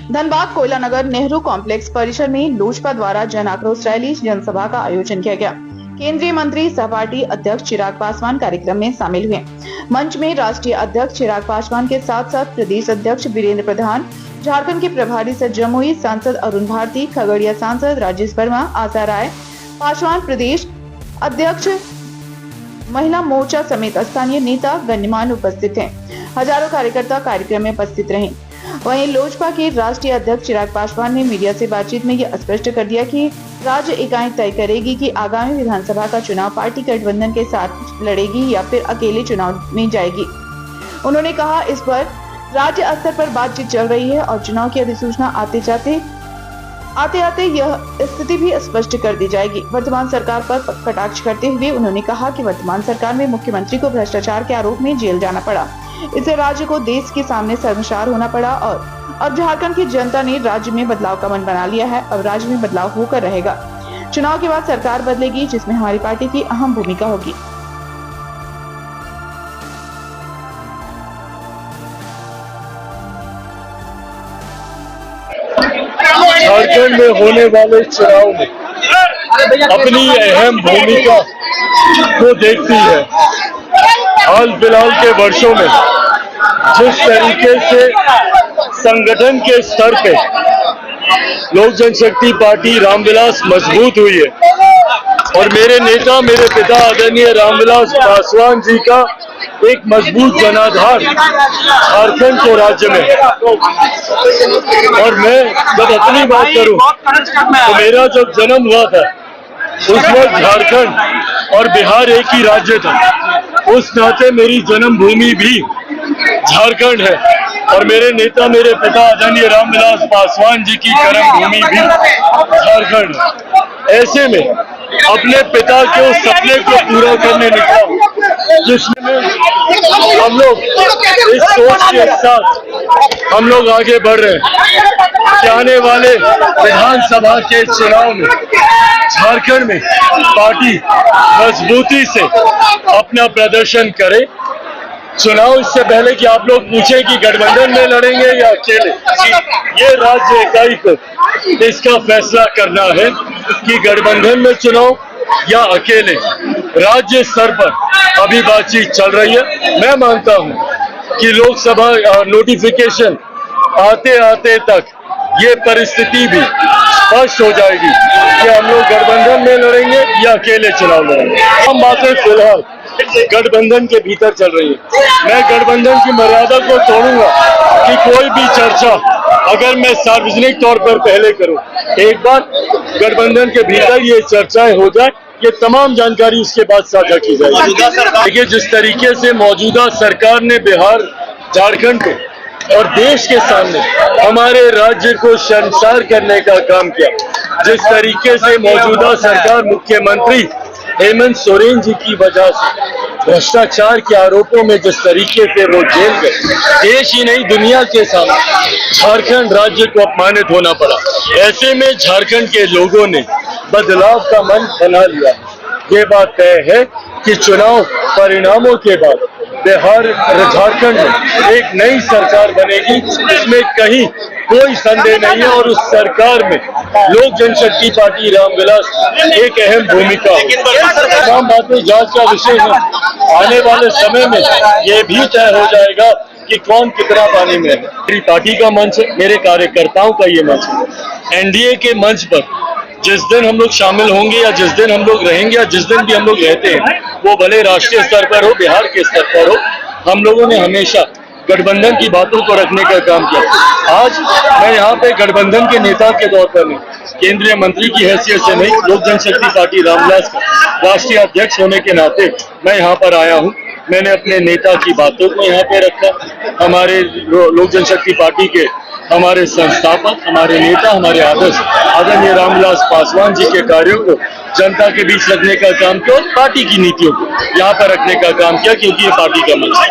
धनबाद कोयला नगर नेहरू कॉम्प्लेक्स परिसर में लोजपा द्वारा जन आक्रोश रैली जनसभा का आयोजन किया गया। केंद्रीय मंत्री सहपाठी अध्यक्ष चिराग पासवान कार्यक्रम में शामिल हुए। मंच में राष्ट्रीय अध्यक्ष चिराग पासवान के साथ साथ प्रदेश अध्यक्ष वीरेंद्र प्रधान, झारखंड के प्रभारी सर जमुई सांसद अरुण भारती, खगड़िया सांसद राजेश वर्मा, आशा राय, पासवान प्रदेश अध्यक्ष, महिला मोर्चा समेत स्थानीय नेता गण्यमान्य उपस्थित हैं। हजारों कार्यकर्ता कार्यक्रम में उपस्थित रहे। वहीं लोजपा के राष्ट्रीय अध्यक्ष चिराग पासवान ने मीडिया से बातचीत में यह स्पष्ट कर दिया कि राज्य इकाई तय करेगी कि आगामी विधानसभा का चुनाव पार्टी गठबंधन के साथ लड़ेगी या फिर अकेले चुनाव में जाएगी। उन्होंने कहा इस पर राज्य स्तर पर बातचीत चल रही है और चुनाव की अधिसूचना आते आते यह स्थिति भी स्पष्ट कर दी जाएगी। वर्तमान सरकार पर कटाक्ष करते हुए उन्होंने कहा कि वर्तमान सरकार में मुख्यमंत्री को भ्रष्टाचार के आरोप में जेल जाना पड़ा। इससे राज्य को देश के सामने शर्मसार होना पड़ा और अब झारखंड की जनता ने राज्य में बदलाव का मन बना लिया है। अब राज्य में बदलाव होकर रहेगा। चुनाव के बाद सरकार बदलेगी जिसमें हमारी पार्टी की अहम भूमिका होगी। झारखंड में होने वाले चुनाव में अपनी अहम भूमिका को देखती है। हाल फिलहाल के वर्षों में जिस तरीके से संगठन के स्तर पे लोक जनशक्ति पार्टी रामविलास मजबूत हुई है और मेरे नेता, मेरे पिता आदरणीय रामविलास पासवान जी का एक मजबूत जनाधार झारखंड के राज्य में। और मैं जब अपनी बात करूं तो मेरा जब जन्म हुआ था उस वक्त झारखंड और बिहार एक ही राज्य था। उस नाते मेरी जन्मभूमि भी झारखंड है और मेरे नेता, मेरे पिता आदरणीय रामविलास पासवान जी की कर्मभूमि भी झारखंड है। ऐसे में अपने पिता के उस सपने को पूरा करने निकला जिसमें हम लोग इस सोच के साथ हम लोग आगे बढ़ रहे हैं कि आने वाले विधानसभा के चुनाव में झारखंड में पार्टी मजबूती से अपना प्रदर्शन करे। चुनाव इससे पहले कि आप लोग पूछें कि गठबंधन में लड़ेंगे या अकेले, ये राज्य इकाई को इसका फैसला करना है कि गठबंधन में चुनाव या अकेले। राज्य स्तर पर अभी बातचीत चल रही है। मैं मानता हूं कि लोकसभा नोटिफिकेशन आते आते तक ये परिस्थिति भी स्पष्ट हो जाएगी कि हम लोग गठबंधन में लड़ेंगे या अकेले चुनाव लड़ेंगे। हम बातें फिलहाल गठबंधन के भीतर चल रही है। मैं गठबंधन की मर्यादा को तोड़ूंगा कि कोई भी चर्चा अगर मैं सार्वजनिक तौर पर पहले करूं, एक बार गठबंधन के भीतर ये चर्चाएं हो जाए, ये तमाम जानकारी उसके बाद साझा की जाएगी। देखिए, जिस तरीके से मौजूदा सरकार ने बिहार, झारखंड को और देश के सामने हमारे राज्य को शर्मसार करने का काम किया, जिस तरीके से मौजूदा सरकार मुख्यमंत्री हेमंत सोरेन जी की वजह से भ्रष्टाचार के आरोपों में जिस तरीके से वो जेल गए, देश ही नहीं दुनिया के सामने झारखंड राज्य को अपमानित होना पड़ा। ऐसे में झारखंड के लोगों ने बदलाव का मन बना लिया। ये बात तय है कि चुनाव परिणामों के बाद बिहार और झारखंड में एक नई सरकार बनेगी, इसमें कहीं कोई संदेह नहीं है। और उस सरकार में लोक जनशक्ति पार्टी रामविलास एक अहम भूमिका है। तमाम बातें जांच का विषय है। आने वाले समय में ये भी तय हो जाएगा कि कौन कितना पानी में है। मेरी पार्टी का मंच है, मेरे कार्यकर्ताओं का ये मंच है। एनडीए के मंच पर जिस दिन हम लोग शामिल होंगे या जिस दिन हम लोग रहेंगे या जिस दिन भी हम लोग रहते हैं, वो भले राष्ट्रीय स्तर पर हो, बिहार के स्तर पर हो, हम लोगों ने हमेशा गठबंधन की बातों को रखने का काम किया। आज मैं यहाँ पे गठबंधन के नेता के तौर पर नहीं, केंद्रीय मंत्री की हैसियत से नहीं, लोक जनशक्ति पार्टी रामविलास का राष्ट्रीय अध्यक्ष होने के नाते मैं यहाँ पर आया हूँ। मैंने अपने नेता की बातों को यहाँ पे रखा। हमारे लोक जनशक्ति पार्टी के हमारे संस्थापक, हमारे नेता, हमारे आदर्श आदरणीय रामविलास पासवान जी के कार्यों को जनता के बीच रखने का काम किया और पार्टी की नीतियों को यहाँ पर रखने का काम किया, क्योंकि ये पार्टी का मंच है।